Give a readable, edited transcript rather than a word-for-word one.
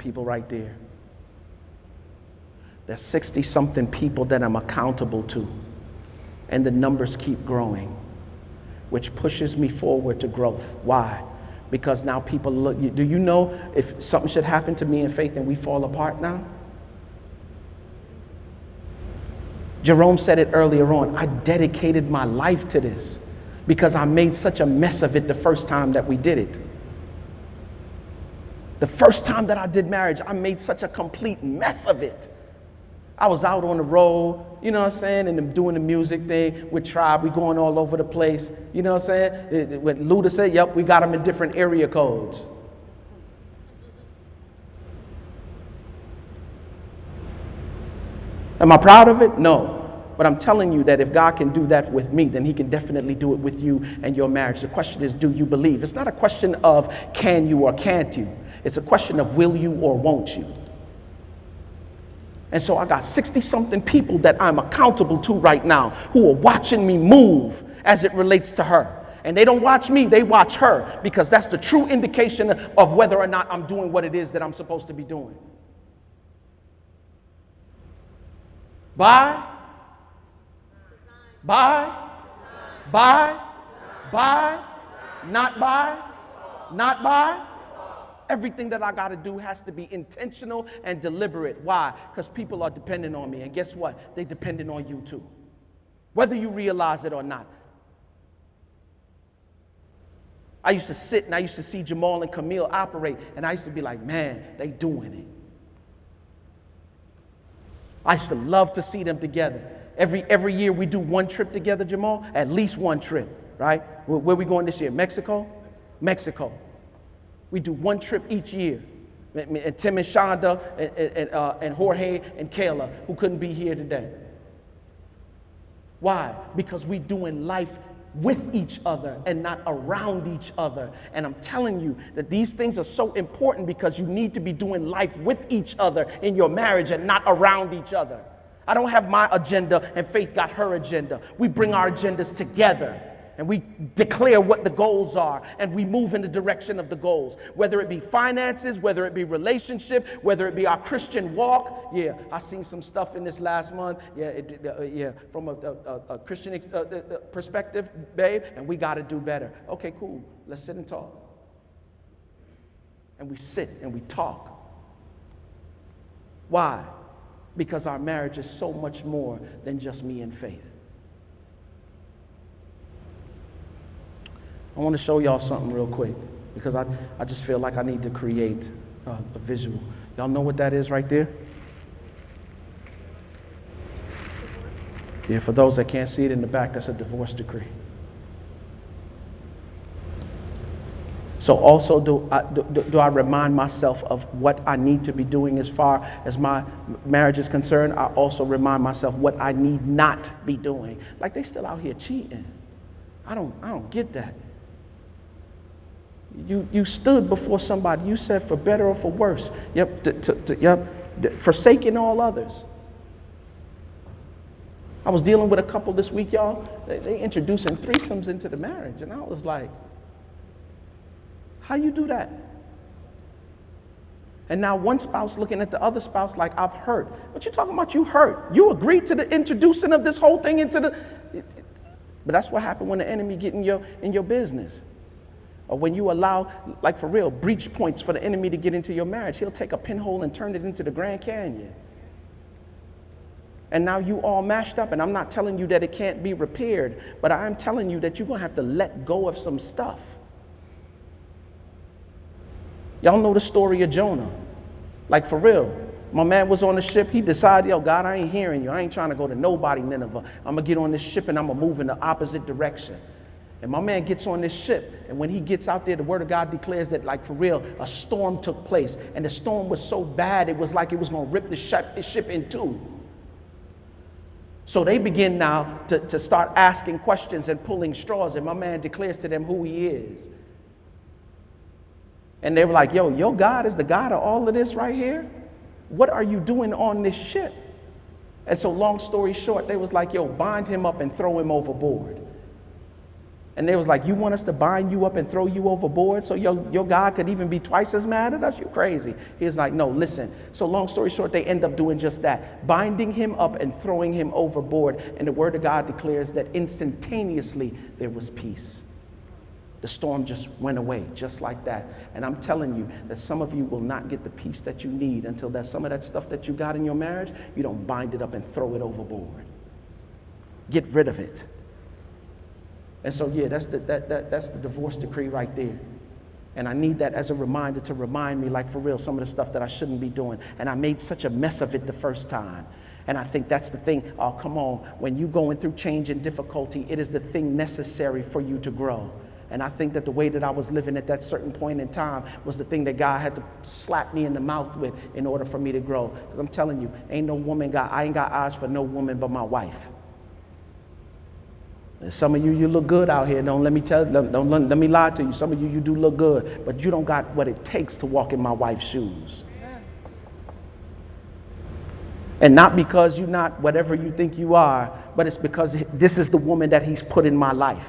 people right there. There's 60-something people that I'm accountable to, and the numbers keep growing, which pushes me forward to growth. Why? Because now people look, do you know if something should happen to me in faith and we fall apart now? Jerome said it earlier on, I dedicated my life to this because I made such a mess of it the first time that we did it. The first time that I did marriage, I made such a complete mess of it. I was out on the road, you know what I'm saying, and I'm doing the music thing with Tribe. We going all over the place, you know what I'm saying? When Luda said, yep, we got them in different area codes. Am I proud of it? No. But I'm telling you that if God can do that with me, then he can definitely do it with you and your marriage. The question is, do you believe? It's not a question of can you or can't you. It's a question of will you or won't you. And so I got 60-something people that I'm accountable to right now who are watching me move as it relates to her. And they don't watch me, they watch her, because that's the true indication of whether or not I'm doing what it is that I'm supposed to be doing. Bye. Bye. Bye. Bye. Not bye. Not bye. Everything that I got to do has to be intentional and deliberate. Why? Because people are depending on me. And guess what? They're depending on you too. Whether you realize it or not. I used to sit and I used to see Jamal and Camille operate. And I used to be like, man, they doing it. I used to love to see them together. Every year we do one trip together, Jamal. At least one trip, right? Where we going this year? Mexico? Mexico. We do one trip each year. And Tim and Shonda and Jorge and Kayla, who couldn't be here today. Why? Because we're doing life with each other and not around each other. And I'm telling you that these things are so important because you need to be doing life with each other in your marriage and not around each other. I don't have my agenda and Faith got her agenda. We bring our agendas together. And we declare what the goals are, and we move in the direction of the goals. Whether it be finances, whether it be relationship, whether it be our Christian walk. Yeah, I seen some stuff in this last month. Yeah, from a Christian perspective, babe, and we got to do better. Okay, cool. Let's sit and talk. And we sit and we talk. Why? Because our marriage is so much more than just me and Faith. I want to show y'all something real quick because I just feel like I need to create a visual. Y'all know what that is right there? Yeah, for those that can't see it in the back, that's a divorce decree. So also do I remind myself of what I need to be doing as far as my marriage is concerned. I also remind myself what I need not be doing. Like they still out here cheating. I don't get that. You stood before somebody. You said for better or for worse. Forsaking all others. I was dealing with a couple this week, y'all. They introducing threesomes into the marriage, and I was like, how you do that? And now one spouse looking at the other spouse like, I've hurt. What you talking about? You hurt. You agreed to the introducing of this whole thing into the. But that's what happened when the enemy get in your business. Or when you allow, like for real, breach points for the enemy to get into your marriage. He'll take a pinhole and turn it into the Grand Canyon. And now you all mashed up. And I'm not telling you that it can't be repaired, but I am telling you that you're going to have to let go of some stuff. Y'all know the story of Jonah. Like for real. My man was on the ship. He decided, yo, God, I ain't hearing you. I ain't trying to go to nobody, Nineveh. I'm going to get on this ship and I'm going to move in the opposite direction. And my man gets on this ship, and when he gets out there, the word of God declares that, like for real, a storm took place. And the storm was so bad, it was like it was going to rip the ship in two. So they begin now to start asking questions and pulling straws, and my man declares to them who he is. And they were like, yo, your God is the God of all of this right here? What are you doing on this ship? And so long story short, they was like, yo, bind him up and throw him overboard. And they was like, you want us to bind you up and throw you overboard so your God could even be twice as mad at us? You crazy. He was like, no, listen. So long story short, they end up doing just that, binding him up and throwing him overboard. And the word of God declares that instantaneously there was peace. The storm just went away, just like that. And I'm telling you that some of you will not get the peace that you need until that some of that stuff that you got in your marriage, you don't bind it up and throw it overboard. Get rid of it. And so, yeah, that's the divorce decree right there. And I need that as a reminder to remind me, like, for real, some of the stuff that I shouldn't be doing. And I made such a mess of it the first time. And I think that's the thing. Oh, come on. When you're going through change and difficulty, it is the thing necessary for you to grow. And I think that the way that I was living at that certain point in time was the thing that God had to slap me in the mouth with in order for me to grow. Because I'm telling you, I ain't got eyes for no woman but my wife. And some of you, you look good out here. Don't let me lie to you. Some of you, you do look good, but you don't got what it takes to walk in my wife's shoes. And not because you're not whatever you think you are, but it's because this is the woman that he's put in my life.